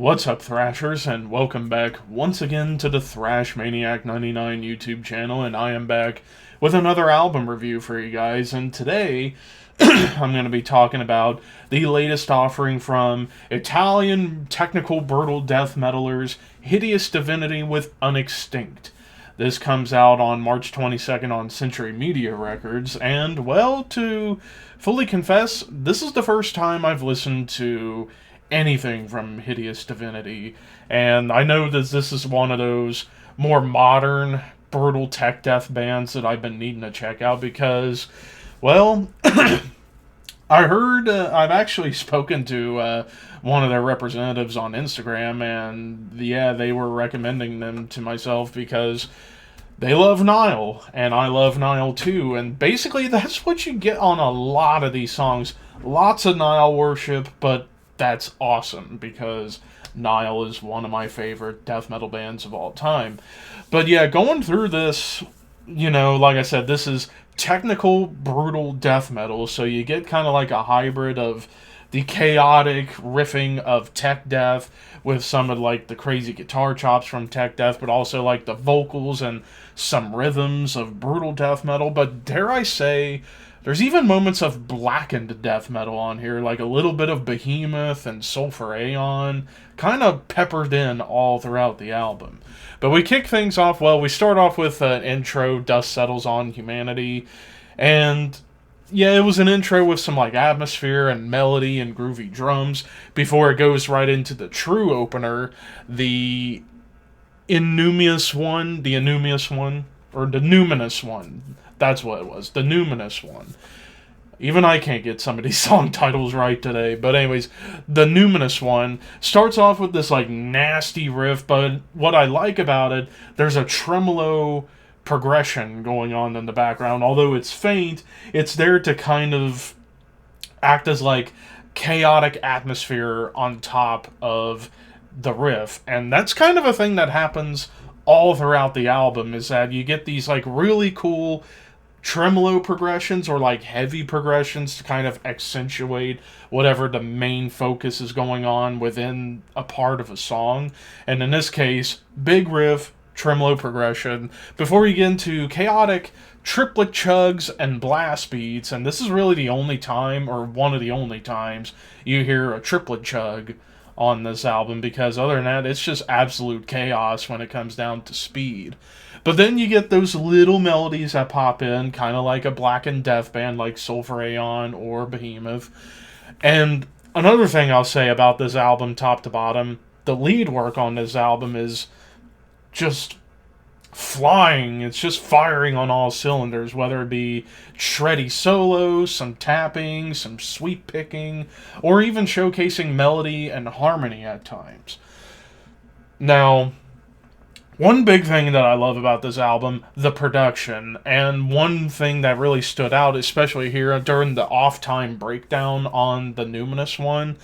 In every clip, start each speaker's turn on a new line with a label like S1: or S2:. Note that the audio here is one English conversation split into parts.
S1: What's up, Thrashers, and welcome back once again to the Thrash Maniac 99 YouTube channel, and I am back with another album review for you guys, and today I'm going to be talking about the latest offering from Italian technical brutal death metalers Hideous Divinity with UNEXTINCT. This comes out on March 22nd on Century Media Records, and, well, to fully confess, this is the first time I've listened to anything from Hideous Divinity, and I know that this is one of those more modern, brutal tech death bands that I've been needing to check out because, well, I heard, I've actually spoken to one of their representatives on Instagram, and yeah, they were recommending them to myself because they love Nile, and I love Nile too, and basically that's what you get on a lot of these songs. Lots of Nile worship, but that's awesome because Nile is one of my favorite death metal bands of all time. But yeah, going through this, like I said, this is technical, brutal death metal, so you get kind of like a hybrid of the chaotic riffing of tech death with some of like the crazy guitar chops from tech death, but also like the vocals and some rhythms of brutal death metal. But dare I say, there's even moments of blackened death metal on here, like a little bit of Behemoth and Sulphur Aeon, kind of peppered in all throughout the album. But we kick things off, well, we start off with an intro, Dust Settles on Humanity, and yeah, it was an intro with some like atmosphere and melody and groovy drums before it goes right into the true opener, the Numinous one. That's what it was, the Numinous one. Even I can't get some of these song titles right today. But anyways, the Numinous one starts off with this like nasty riff, but what I like about it, there's a tremolo progression going on in the background. Although it's faint, it's there to kind of act as like chaotic atmosphere on top of the riff. And that's kind of a thing that happens all throughout the album, is that you get these like really cool tremolo progressions or like heavy progressions to kind of accentuate whatever the main focus is going on within a part of a song. And in this case, big riff, tremolo progression, before you get into chaotic triplet chugs and blast beats. And this is really the only time, or one of the only times, you hear a triplet chug on this album, because other than that, it's just absolute chaos when it comes down to speed. But then you get those little melodies that pop in, kind of like a blackened death band like Sulphur Aeon or Behemoth. And another thing I'll say about this album, top to bottom, the lead work on this album is just flying. It's just firing on all cylinders, whether it be shreddy solos, some tapping, some sweep picking, or even showcasing melody and harmony at times. Now, one big thing that I love about this album, the production, and one thing that really stood out, especially here during the off-time breakdown on the Numinous one,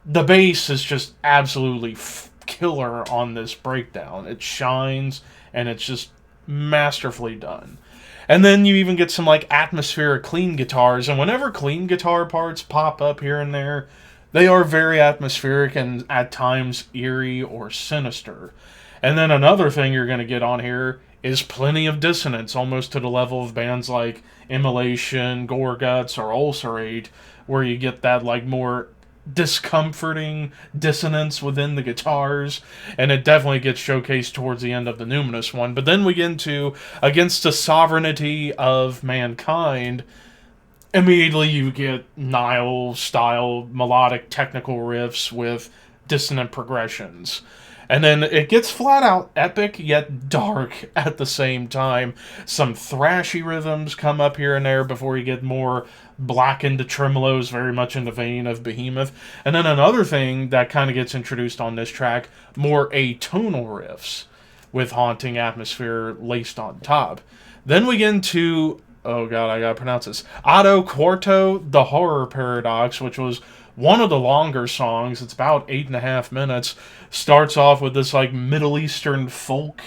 S1: the bass is just absolutely killer on this breakdown. It shines, and it's just masterfully done. And then you even get some like atmospheric clean guitars, and whenever clean guitar parts pop up here and there, they are very atmospheric and at times eerie or sinister. And then another thing you're going to get on here is plenty of dissonance, almost to the level of bands like Immolation, Gorguts, or Ulcerate, where you get that like more discomforting dissonance within the guitars, and it definitely gets showcased towards the end of the Numinous one. But then we get into Against the Sovereignty of Mankind. Immediately you get Nile-style melodic technical riffs with dissonant progressions. And then it gets flat out epic, yet dark at the same time. Some thrashy rhythms come up here and there before you get more blackened tremolos, very much in the vein of Behemoth. And then another thing that kind of gets introduced on this track, more atonal riffs with haunting atmosphere laced on top. Then we get into, oh god, I gotta pronounce this, Otto Quarto, The Horror Paradox, which was one of the longer songs. It's about 8.5 minutes. Starts off with this like Middle Eastern folk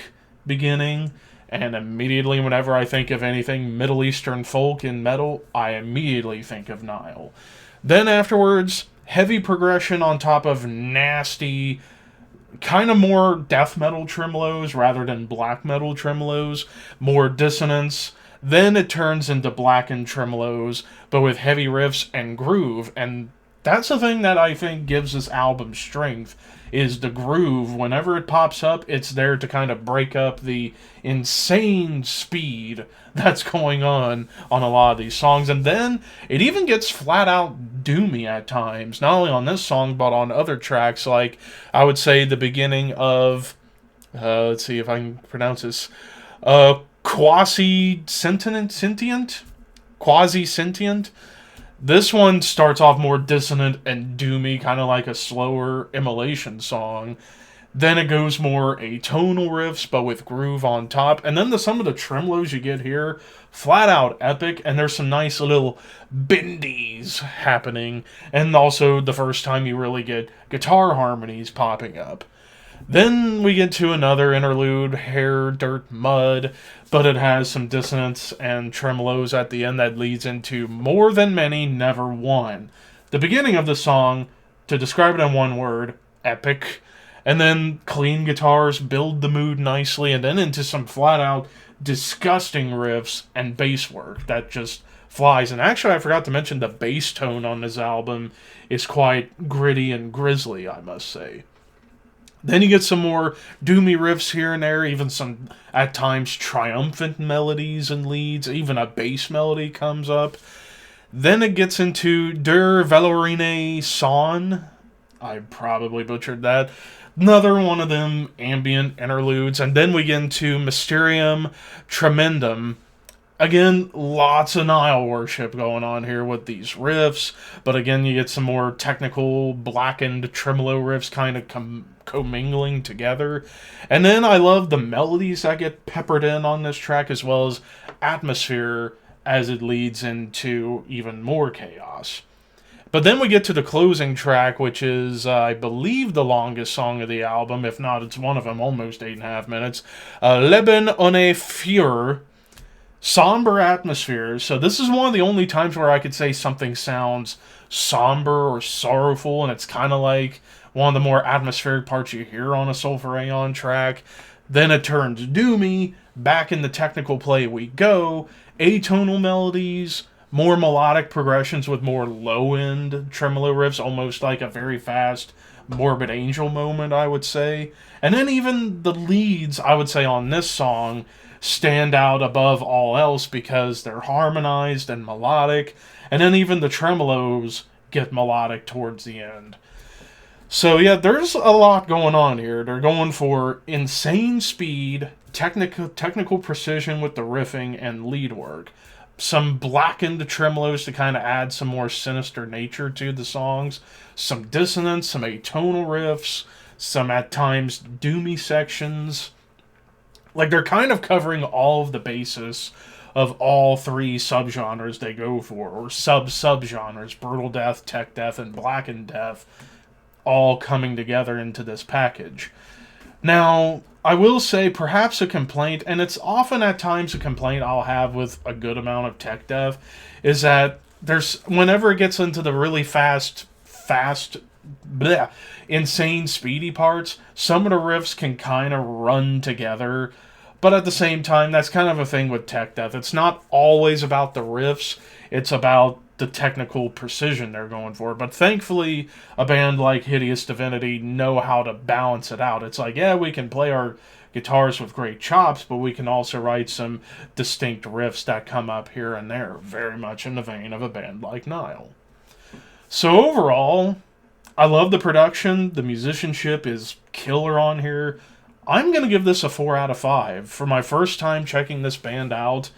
S1: beginning, and immediately whenever I think of anything Middle Eastern folk in metal, I immediately think of Nile. Then afterwards, heavy progression on top of nasty kind of more death metal tremolos rather than black metal tremolos, more dissonance. Then it turns into blackened tremolos, but with heavy riffs and groove. And that's the thing that I think gives this album strength is the groove. Whenever it pops up, it's there to kind of break up the insane speed that's going on a lot of these songs. And then it even gets flat out doomy at times, not only on this song, but on other tracks, like I would say the beginning of, let's see if I can pronounce this, Quasi-Sentient. This one starts off more dissonant and doomy, kind of like a slower immolation song. Then it goes more atonal riffs, but with groove on top. And then some of the tremolos you get here, flat out epic. And there's some nice little bendies happening. And also the first time you really get guitar harmonies popping up. Then we get to another interlude, Hair, Dirt, Mud, but it has some dissonance and tremolos at the end that leads into More Than Many, Never One. The beginning of the song, to describe it in one word, epic. And then clean guitars build the mood nicely, and then into some flat out disgusting riffs and bass work that just flies. And actually, I forgot to mention the bass tone on this album is quite gritty and grisly, I must say. Then you get some more doomy riffs here and there, even some, at times, triumphant melodies and leads. Even a bass melody comes up. Then it gets into Der Velorine Son. I probably butchered that. Another one of them ambient interludes. And then we get into Mysterium Tremendum. Again, lots of Nile worship going on here with these riffs. But again, you get some more technical, blackened tremolo riffs kind of commingling together. And then I love the melodies that get peppered in on this track, as well as atmosphere as it leads into even more chaos. But then we get to the closing track, which is, I believe, the longest song of the album. If not, it's one of them, almost 8.5 minutes. Leben ohne Feuer. Somber atmosphere. So this is one of the only times where I could say something sounds somber or sorrowful, and it's kind of like one of the more atmospheric parts you hear on a Sulphur Aeon track. Then it turns doomy. Back in the technical play we go. Atonal melodies, more melodic progressions with more low-end tremolo riffs, almost like a very fast Morbid Angel moment, I would say. And then even the leads, I would say, on this song stand out above all else because they're harmonized and melodic. And then even the tremolos get melodic towards the end. So yeah, there's a lot going on here. They're going for insane speed, technical precision with the riffing and lead work. Some blackened tremolos to kind of add some more sinister nature to the songs. Some dissonance, some atonal riffs, some at times doomy sections. Like, they're kind of covering all of the basis of all three subgenres they go for, or subgenres, brutal death, tech death, and blackened death, all coming together into this package. Now, I will say perhaps a complaint, and it's often at times a complaint I'll have with a good amount of tech death, is that there's, whenever it gets into the really fast, bleh, insane, speedy parts, some of the riffs can kind of run together. But at the same time, that's kind of a thing with tech death. It's not always about the riffs, it's about the technical precision they're going for. But thankfully, a band like Hideous Divinity know how to balance it out. It's like, yeah, we can play our guitars with great chops, but we can also write some distinct riffs that come up here and there, very much in the vein of a band like Nile. So overall, I love the production. The musicianship is killer on here. I'm going to give this a 4 out of 5. For my first time checking this band out,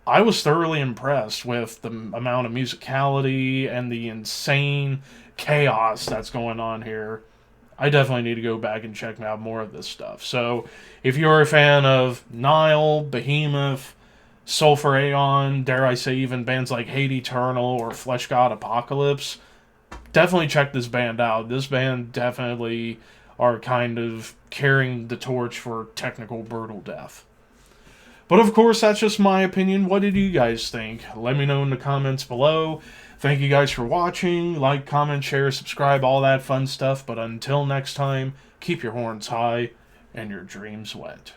S1: I was thoroughly impressed with the amount of musicality and the insane chaos that's going on here. I definitely need to go back and check out more of this stuff. So, if you're a fan of Nile, Behemoth, Sulphur Aeon, dare I say even bands like Hate Eternal or Flesh God Apocalypse, definitely check this band out. This band definitely are kind of carrying the torch for technical brutal death. But of course, that's just my opinion. What did you guys think? Let me know in the comments below. Thank you guys for watching. Like, comment, share, subscribe, all that fun stuff. But until next time, keep your horns high and your dreams wet.